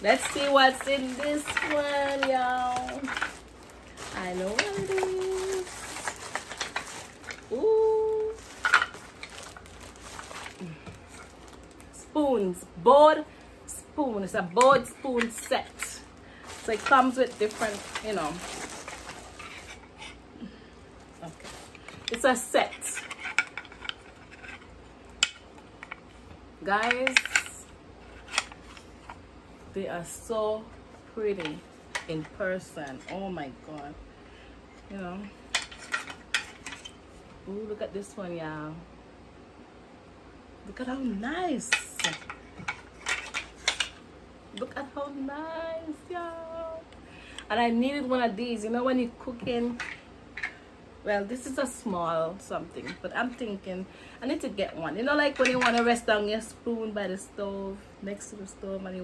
Let's see what's in this one, y'all. I know what it is. Ooh. Spoons. Board spoon. It's a board spoon set. So it comes with different, you know. Okay. It's a set. Guys, they are so pretty in person. Oh my god. You know. Ooh, look at this one, y'all. Look at how nice. Look at how nice, y'all. And I needed one of these. You know when you're cooking. Well, this is a small something, but I'm thinking I need to get one. You know, like when you want to rest on your spoon by the stove, next to the stove, and you want